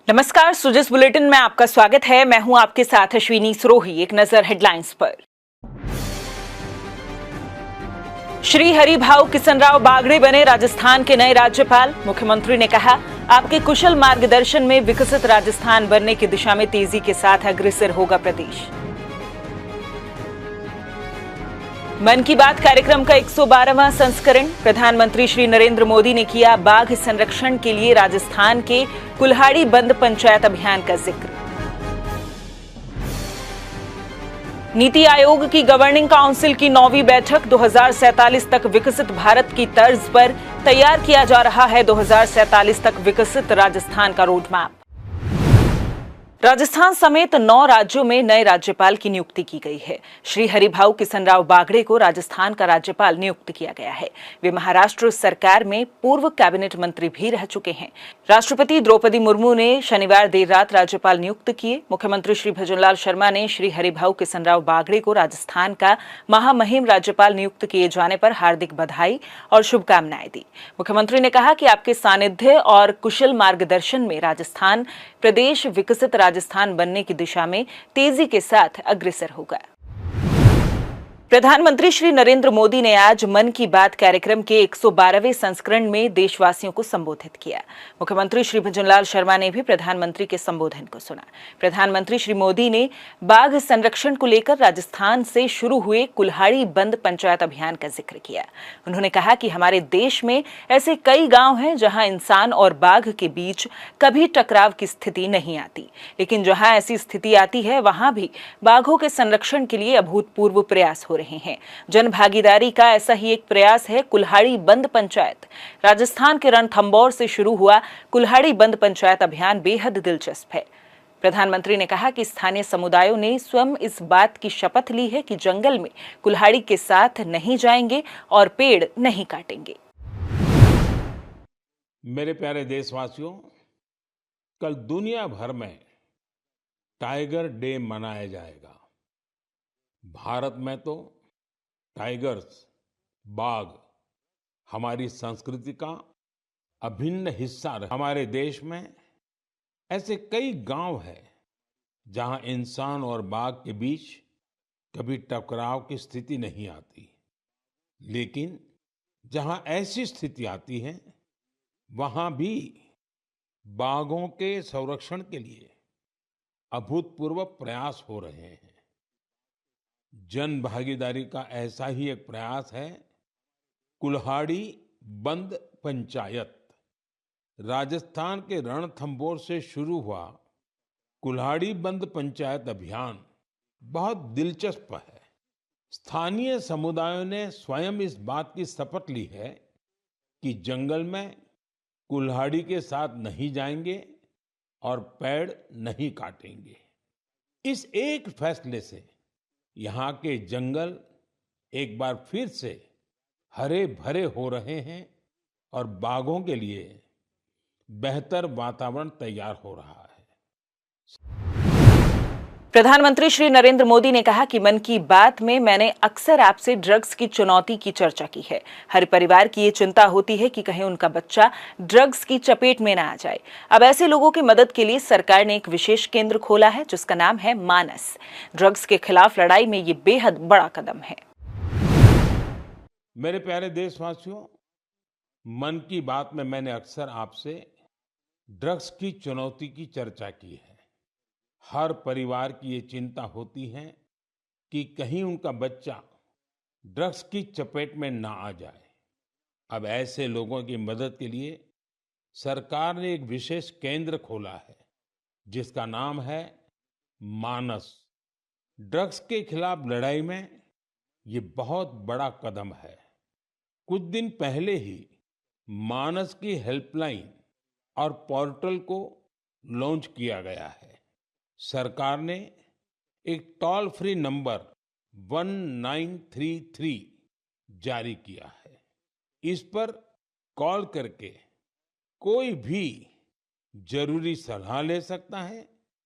नमस्कार, सुजस बुलेटिन में आपका स्वागत है। मैं हूं आपके साथ अश्विनी सरोही। एक नजर हेडलाइंस पर। श्री हरिभाऊ किसनराव बागड़े बने राजस्थान के नए राज्यपाल। मुख्यमंत्री ने कहा, आपके कुशल मार्गदर्शन में विकसित राजस्थान बनने की दिशा में तेजी के साथ अग्रसर होगा प्रदेश। मन की बात कार्यक्रम का 112वां संस्करण। प्रधानमंत्री श्री नरेंद्र मोदी ने किया बाघ संरक्षण के लिए राजस्थान के कुल्हाड़ी बंद पंचायत अभियान का जिक्र। नीति आयोग की गवर्निंग काउंसिल की 9वीं बैठक। 2047 तक विकसित भारत की तर्ज पर तैयार किया जा रहा है 2047 तक विकसित राजस्थान का रोड मैप। राजस्थान समेत 9 राज्यों में नए राज्यपाल की नियुक्ति की गई है। श्री हरिभाऊ किसनराव बागड़े को राजस्थान का राज्यपाल नियुक्त किया गया है। वे महाराष्ट्र सरकार में पूर्व कैबिनेट मंत्री भी रह चुके हैं। राष्ट्रपति द्रौपदी मुर्मू ने शनिवार देर रात राज्यपाल नियुक्त किए। मुख्यमंत्री श्री भजनलाल शर्मा ने श्री हरिभाऊ किसनराव बागड़े को राजस्थान का महामहिम राज्यपाल नियुक्त किए जाने पर हार्दिक बधाई और शुभकामनाएं दी। मुख्यमंत्री ने कहा कि आपके सानिध्य और कुशल मार्गदर्शन में राजस्थान प्रदेश विकसित राजस्थान बनने की दिशा में तेजी के साथ अग्रसर होगा। प्रधानमंत्री श्री नरेंद्र मोदी ने आज मन की बात कार्यक्रम के 112वें संस्करण में देशवासियों को संबोधित किया। मुख्यमंत्री श्री भजनलाल शर्मा ने भी प्रधानमंत्री के संबोधन को सुना। प्रधानमंत्री श्री मोदी ने बाघ संरक्षण को लेकर राजस्थान से शुरू हुए कुल्हाड़ी बंद पंचायत अभियान का जिक्र किया। उन्होंने कहा कि हमारे देश में ऐसे कई गांव हैं जहां इंसान और बाघ के बीच कभी टकराव की स्थिति नहीं आती, लेकिन जहां ऐसी स्थिति आती है वहां भी बाघों के संरक्षण के लिए अभूतपूर्व प्रयास हो रहे हैं। जन भागीदारी का ऐसा ही एक प्रयास है कुल्हाड़ी बंद पंचायत। राजस्थान के रणथंभौर से शुरू हुआ कुल्हाड़ी बंद पंचायत अभियान बेहद दिलचस्प है। प्रधानमंत्री ने कहा कि स्थानीय समुदायों ने स्वयं इस बात की शपथ ली है कि जंगल में कुल्हाड़ी के साथ नहीं जाएंगे और पेड़ नहीं काटेंगे। मेरे प्यारे देशवासियों, कल दुनिया भर में टाइगर डे मनाया जाएगा। भारत में तो टाइगर्स, बाघ हमारी संस्कृति का अभिन्न हिस्सा रहे। हमारे देश में ऐसे कई गांव हैं जहां इंसान और बाघ के बीच कभी टकराव की स्थिति नहीं आती, लेकिन जहां ऐसी स्थिति आती है वहां भी बाघों के संरक्षण के लिए अभूतपूर्व प्रयास हो रहे हैं। जन भागीदारी का ऐसा ही एक प्रयास है कुल्हाड़ी बंद पंचायत। राजस्थान के रणथंभौर से शुरू हुआ कुल्हाड़ी बंद पंचायत अभियान बहुत दिलचस्प है। स्थानीय समुदायों ने स्वयं इस बात की शपथ ली है कि जंगल में कुल्हाड़ी के साथ नहीं जाएंगे और पेड़ नहीं काटेंगे। इस एक फैसले से यहाँ के जंगल एक बार फिर से हरे भरे हो रहे हैं और बाघों के लिए बेहतर वातावरण तैयार हो रहा है। प्रधानमंत्री श्री नरेंद्र मोदी ने कहा कि मन की बात में मैंने अक्सर आपसे ड्रग्स की चुनौती की चर्चा की है। हर परिवार की ये चिंता होती है कि कहीं उनका बच्चा ड्रग्स की चपेट में ना आ जाए। अब ऐसे लोगों की मदद के लिए सरकार ने एक विशेष केंद्र खोला है जिसका नाम है मानस। ड्रग्स के खिलाफ लड़ाई में ये बेहद बड़ा कदम है। मेरे प्यारे देशवासियों, मन की बात में मैंने अक्सर आपसे ड्रग्स की चुनौती की चर्चा की है। हर परिवार की ये चिंता होती है कि कहीं उनका बच्चा ड्रग्स की चपेट में ना आ जाए। अब ऐसे लोगों की मदद के लिए सरकार ने एक विशेष केंद्र खोला है जिसका नाम है मानस। ड्रग्स के खिलाफ लड़ाई में ये बहुत बड़ा कदम है। कुछ दिन पहले ही मानस की हेल्पलाइन और पोर्टल को लॉन्च किया गया है। सरकार ने एक टोल फ्री नंबर 1933 जारी किया है। इस पर कॉल करके कोई भी जरूरी सलाह ले सकता है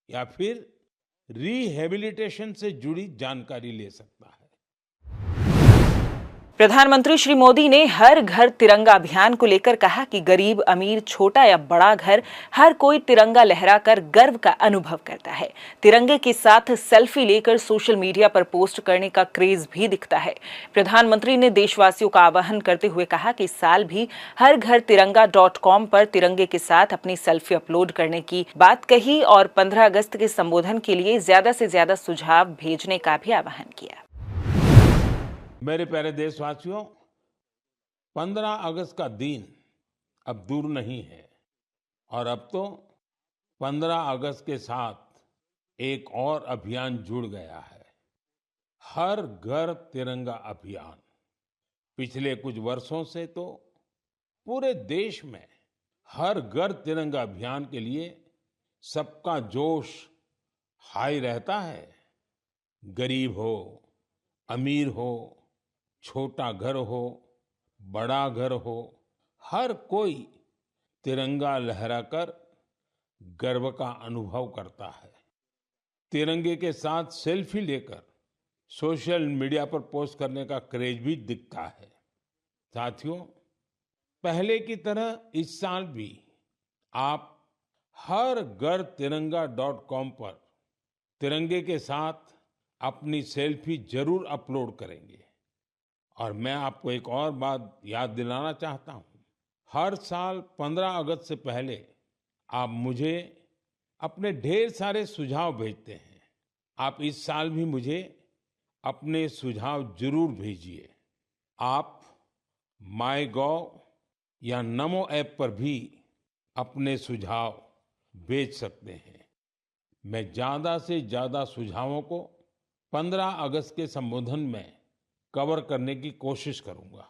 या फिर रिहैबिलिटेशन से जुड़ी जानकारी ले सकता है। प्रधानमंत्री श्री मोदी ने हर घर तिरंगा अभियान को लेकर कहा कि गरीब अमीर छोटा या बड़ा घर हर कोई तिरंगा लहराकर गर्व का अनुभव करता है। तिरंगे के साथ सेल्फी लेकर सोशल मीडिया पर पोस्ट करने का क्रेज भी दिखता है। प्रधानमंत्री ने देशवासियों का आह्वान करते हुए कहा कि इस साल भी हर घर तिरंगा.com पर तिरंगे के साथ अपनी सेल्फी अपलोड करने की बात कही और 15 अगस्त के संबोधन के लिए ज्यादा से ज्यादा सुझाव भेजने का भी आह्वान किया। मेरे प्यारे देशवासियों, 15 अगस्त का दिन अब दूर नहीं है और अब तो 15 अगस्त के साथ एक और अभियान जुड़ गया है, हर घर तिरंगा अभियान। पिछले कुछ वर्षों से तो पूरे देश में हर घर तिरंगा अभियान के लिए सबका जोश हाई रहता है। गरीब हो, अमीर हो, छोटा घर हो, बड़ा घर हो, हर कोई तिरंगा लहराकर गर्व का अनुभव करता है। तिरंगे के साथ सेल्फी लेकर सोशल मीडिया पर पोस्ट करने का क्रेज भी दिखता है। साथियों, पहले की तरह इस साल भी आप हर घर तिरंगा.com पर तिरंगे के साथ अपनी सेल्फी जरूर अपलोड करेंगे। और मैं आपको एक और बात याद दिलाना चाहता हूँ, हर साल 15 अगस्त से पहले आप मुझे अपने ढेर सारे सुझाव भेजते हैं। आप इस साल भी मुझे अपने सुझाव जरूर भेजिए। आप MyGov या नमो ऐप पर भी अपने सुझाव भेज सकते हैं। मैं ज्यादा से ज्यादा सुझावों को 15 अगस्त के संबोधन में कवर करने की कोशिश करूंगा।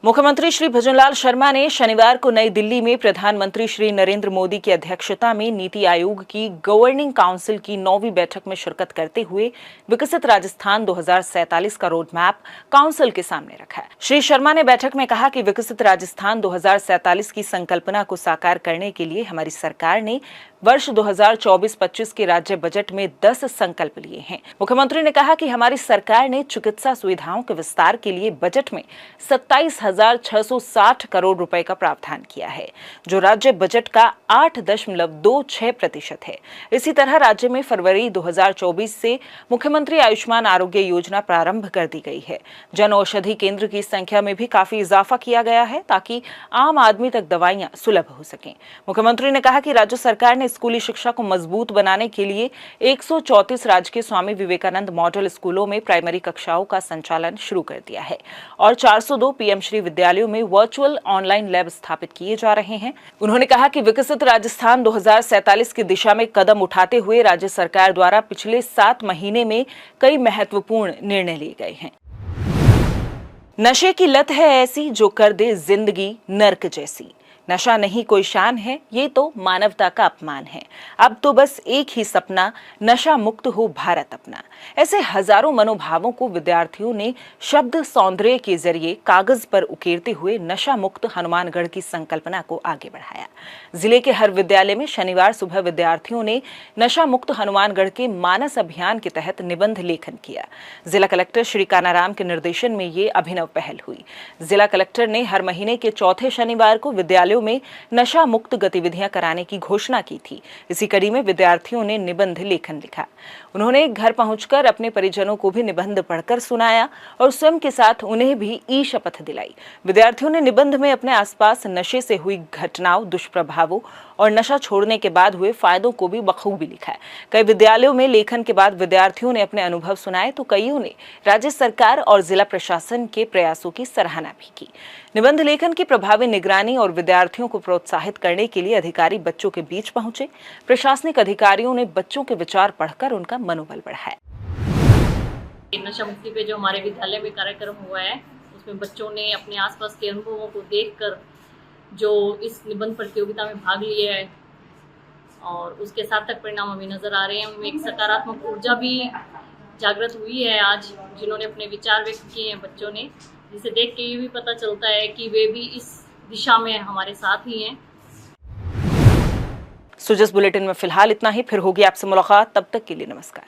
मुख्यमंत्री श्री भजनलाल शर्मा ने शनिवार को नई दिल्ली में प्रधानमंत्री श्री नरेंद्र मोदी की अध्यक्षता में नीति आयोग की गवर्निंग काउंसिल की 9वीं बैठक में शिरकत करते हुए विकसित राजस्थान 2047 का रोड मैप काउंसिल के सामने रखा। श्री शर्मा ने बैठक में कहा कि विकसित राजस्थान 2047 की संकल्पना को साकार करने के लिए हमारी सरकार ने वर्ष 2024-25 के राज्य बजट में 10 संकल्प लिए हैं। मुख्यमंत्री ने कहा कि हमारी सरकार ने चिकित्सा सुविधाओं के विस्तार के लिए बजट में 27,660 करोड़ रुपए का प्रावधान किया है, जो राज्य बजट का 8.26% है। इसी तरह राज्य में फरवरी 2024 से मुख्यमंत्री आयुष्मान आरोग्य योजना प्रारंभ कर दी गई है। जन औषधि केंद्र की संख्या में भी काफी इजाफा किया गया है ताकि आम आदमी तक दवाइयां सुलभ हो सकें। मुख्यमंत्री ने कहा कि राज्य सरकार ने स्कूली शिक्षा को मजबूत बनाने के लिए 134 राजकीय स्वामी विवेकानंद मॉडल स्कूलों में प्राइमरी कक्षाओं का संचालन शुरू कर दिया है और 402 पीएम श्री विद्यालयों में वर्चुअल ऑनलाइन लैब स्थापित किए जा रहे हैं। उन्होंने कहा कि विकसित राजस्थान 2047 की दिशा में कदम उठाते हुए राज्य सरकार द्वारा पिछले 7 महीने में कई महत्वपूर्ण निर्णय लिए गए हैं। नशे की लत है ऐसी जो कर दे जिंदगी नर्क जैसी। नशा नहीं कोई शान है, ये तो मानवता का अपमान है। अब तो बस एक ही सपना, नशा मुक्त हो भारत अपना। ऐसे हजारों मनोभावों को विद्यार्थियों ने शब्द सौंदर्य के जरिए कागज पर उकेरते हुए नशा मुक्त हनुमानगढ़ की संकल्पना को आगे बढ़ाया। जिले के हर विद्यालय में शनिवार सुबह विद्यार्थियों ने नशा मुक्त हनुमानगढ़ के मानस अभियान के तहत निबंध लेखन किया। जिला कलेक्टर श्री कानाराम के निर्देशन में ये अभिनव पहल हुई। जिला कलेक्टर ने हर महीने के चौथे शनिवार को विद्यालयों में नशा मुक्त गतिविधियां कराने की घोषणा की थी। इसी कड़ी में विद्यार्थियों ने निबंध लेखन लिखा। उन्होंने घर पहुंचकर अपने परिजनों को भी निबंध पढ़कर सुनाया और स्वयं के साथ उन्हें भी ई शपथ दिलाई। विद्यार्थियों ने निबंध में अपने आसपास नशे से हुई घटनाओं, दुष्प्रभावों और नशा छोड़ने के बाद हुए फायदों को भी बखूबी लिखा है। कई विद्यालयों में लेखन के बाद विद्यार्थियों ने अपने अनुभव सुनाए तो कईयों ने राज्य सरकार और जिला प्रशासन के प्रयासों की सराहना भी की। निबंध लेखन की प्रभावी निगरानी और विद्यार्थियों को प्रोत्साहित करने के लिए अधिकारी बच्चों के बीच पहुंचे। प्रशासनिक अधिकारियों ने बच्चों के विचार पढ़कर उनका मनोबल बढ़ाया। नशा मुक्ति पे जो हमारे विद्यालय में कार्यक्रम हुआ है, उसमें बच्चों ने अपने आसपास के अनुभवों को देखकर जो इस निबंध प्रतियोगिता में भाग लिया है और उसके सार्थक परिणाम हमें नजर आ रहे हैं। उनमें एक सकारात्मक ऊर्जा भी जागृत हुई है आज, जिन्होंने अपने विचार व्यक्त किए हैं बच्चों ने, जिसे देख के ये भी पता चलता है कि वे भी इस दिशा में हमारे साथ ही हैं। सुजस बुलेटिन में फिलहाल इतना ही। फिर होगी आपसे मुलाकात, तब तक के लिए नमस्कार।